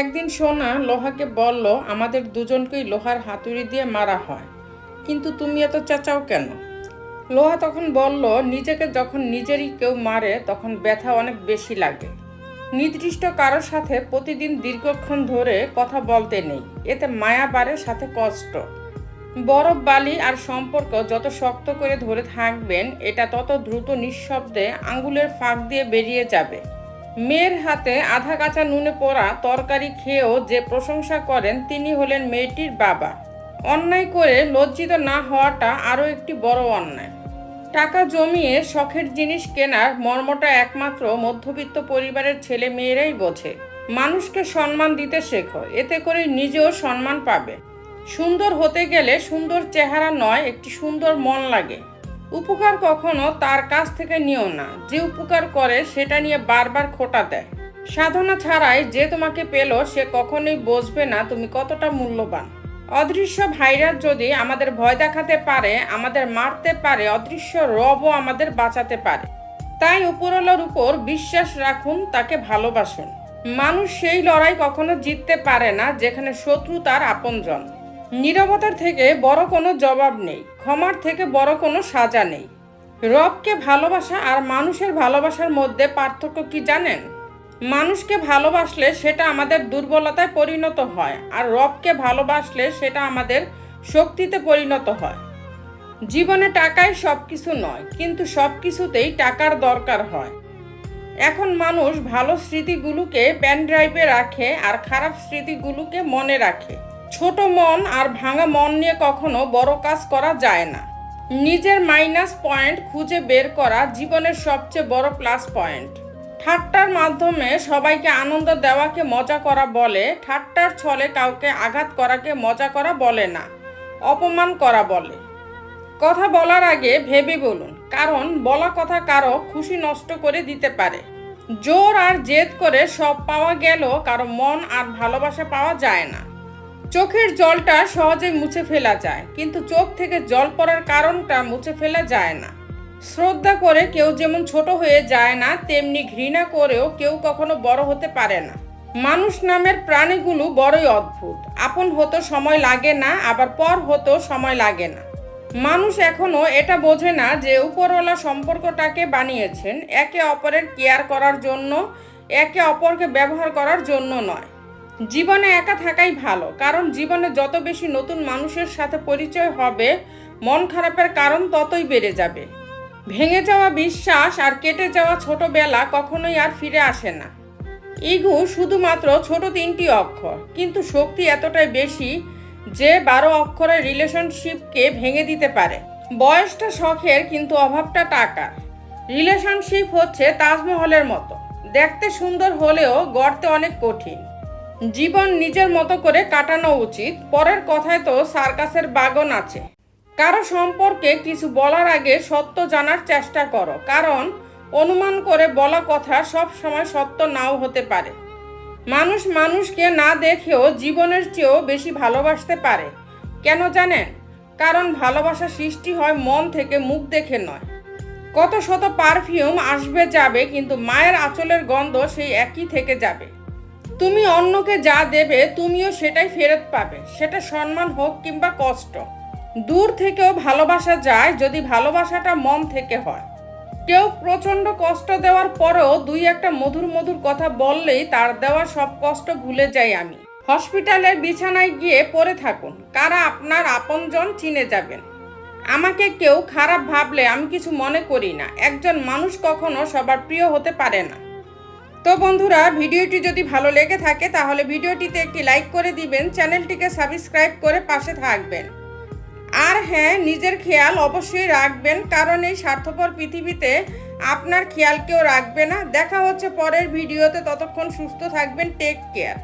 একদিন সোনা লোহাকে বলল, আমাদের দুজনকেই লোহার হাতুড়ি দিয়ে মারা হয়, কিন্তু তুমি এত চেঁচাও কেন? লোহা তখন বলল, নিজেকে যখন নিজেরই কেউ মারে তখন ব্যথা অনেক বেশি লাগে। নির্দিষ্ট কারোর সাথে প্রতিদিন দীর্ঘক্ষণ ধরে কথা বলতে নেই, এতে মায়া বাড়ে, সাথে কষ্ট। বরফ, বালি আর সম্পর্ক যত শক্ত করে ধরে থাকবেন, এটা তত দ্রুত নিঃশব্দে আঙ্গুলের ফাঁক দিয়ে বেরিয়ে যাবে। মেয়ের হাতে আধা কাঁচা নুনে পোড়া তরকারি খেয়েও যে প্রশংসা করেন, তিনি হলেন মেয়েটির বাবা। অন্যায় করে লজ্জিত না হওয়াটা আরও একটি বড় অন্যায়। টাকা জমিয়ে শখের জিনিস কেনার মর্মটা একমাত্র মধ্যবিত্ত পরিবারের ছেলে মেয়েরাই বোঝে। মানুষকে সম্মান দিতে শেখো, এতে করে নিজেও সম্মান পাবে। সুন্দর হতে গেলে সুন্দর চেহারা নয়, একটি সুন্দর মন লাগে। উপকার কখনো তার কাছ থেকে নিও না যে উপকার করে সেটা নিয়ে বারবার খোঁটা দেয়। সাধনা ছাড়াই যে তোমাকে পেল সে কখনোই বুঝবে না তুমি কতটা মূল্যবান। অদৃশ্য ভাইরাস যদি আমাদের ভয় দেখাতে পারে, আমাদের মারতে পারে, অদৃশ্য রবও আমাদের বাঁচাতে পারে। তাই উপরওয়ালার উপর বিশ্বাস রাখুন, তাকে ভালোবাসুন। মানুষ সেই লড়াই কখনো জিততে পারে না যেখানে শত্রু তার আপনজন। নীরবতার থেকে বড় কোনো জবাব নেই, ক্ষমার থেকে বড় কোনো সাজা নেই। রবকে ভালোবাসা আর মানুষের ভালোবাসার মধ্যে পার্থক্য কি জানেন? মানুষকে ভালোবাসলে সেটা আমাদের দুর্বলতায় পরিণত হয়, আর রবকে ভালোবাসলে সেটা আমাদের শক্তিতে পরিণত হয়। জীবনে টাকাই সব কিছু নয়, কিন্তু সব কিছুতেই টাকার দরকার হয়। এখন মানুষ ভালো স্মৃতিগুলোকে পেন ড্রাইভে রাখে আর খারাপ স্মৃতিগুলোকে মনে রাখে। ছোট মন আর ভাঙা মন নিয়ে কখনো বড় কাজ করা যায় না। নিজের মাইনাস পয়েন্ট খুঁজে বের করা জীবনের সবচেয়ে বড় প্লাস পয়েন্ট। ঠাট্টার মাধ্যমে সবাইকে আনন্দ দেওয়াকে মজা করা বলে, ঠাট্টার ছলে কাউকে আঘাত করাকে মজা করা বলে না, অপমান করা বলে। কথা বলার আগে ভেবে বলুন, কারণ বলা কথা কারো খুশি নষ্ট করে দিতে পারে। জোর আর জেদ করে সব পাওয়া গেল, কারো মন আর ভালোবাসা পাওয়া যায় না। চোখের জলটা সহজেই মুছে ফেলা যায়, কিন্তু চোখ থেকে জল পড়ার কারণটা মুছে ফেলা যায় না। শ্রদ্ধা করে কেউ যেমন ছোট হয়ে যায় না, তেমনি ঘৃণা করেও কেউ কখনো বড় হতে পারে না। মানুষ নামের প্রাণীগুলো বড়ই অদ্ভুত। আপন হতে সময় লাগে না, আবার পর হতেও সময় লাগে না। মানুষ এখনো এটা বোঝে না যে উপরওয়ালা সম্পর্কটাকে বানিয়েছেন একে অপরের কেয়ার করার জন্য, একে অপরকে ব্যবহার করার জন্য নয়। জীবনে একা থাকাই ভালো, কারণ জীবনে যত বেশি নতুন মানুষের সাথে পরিচয় হবে, মন খারাপের কারণ ততই বেড়ে যাবে। ভেঙে যাওয়া বিশ্বাস আর কেটে যাওয়া ছোটবেলা কখনোই আর ফিরে আসে না। ইগো শুধুমাত্র ছোট 3টি অক্ষর, কিন্তু শক্তি এতটাই বেশি যে 12 অক্ষরের রিলেশনশিপকে ভেঙে দিতে পারে। বয়সটা শখের, কিন্তু অভাবটা টাকার। রিলেশনশিপ হচ্ছে তাজমহলের মতো, দেখতে সুন্দর হলেও গড়তে অনেক কঠিন। জীবন নিজের মতো করে কাটানো উচিত। পরের কথায় তো সার্কাসের বাগন আছে। কারো সম্পর্কে কিছু বলার আগে সত্য জানার চেষ্টা করো, কারণ অনুমান করে বলা কথা সব সময় সত্য নাও হতে পারে। মানুষ মানুষকে না দেখেও জীবনের চেয়েও বেশি ভালোবাসতে পারে। কেন জানেন? কারণ ভালোবাসা সৃষ্টি হয় মন থেকে, মুখ দেখে নয়। কত শত পারফিউম আসবে যাবে, কিন্তু মায়ের আঁচলের গন্ধ সেই একই থেকে যাবে। তুমি অন্যকে যা দেবে তুমিও সেটাই ফেরত পাবে, সেটা সম্মান হোক কিংবা কষ্ট। দূর থেকেও ভালোবাসা যায় যদি ভালোবাসাটা মন থেকে হয়। কেউ প্রচণ্ড কষ্ট দেওয়ার পরেও 2-1টা মধুর মধুর কথা বললেই তার দেওয়া সব কষ্ট ভুলে যাই আমি। হসপিটালের বিছানায় গিয়ে পড়ে থাকুন, কারা আপনার আপনজন চিনে যাবেন। আমাকে কেউ খারাপ ভাবলে আমি কিছু মনে করি না। একজন মানুষ কখনো সবার প্রিয় হতে পারে না। তো বন্ধুরা, ভিডিওটি যদি ভালো লেগে থাকে তাহলে ভিডিওটিতে একটি লাইক করে দিবেন, চ্যানেলটিকে সাবস্ক্রাইব করে পাশে থাকবেন। আর হ্যাঁ, নিজের খেয়াল অবশ্যই রাখবেন, কারণ এই স্বার্থপর পৃথিবীতে আপনার খেয়াল কেউ রাখবে না। দেখা হচ্ছে পরের ভিডিওতে, ততক্ষণ সুস্থ থাকবেন। Take care.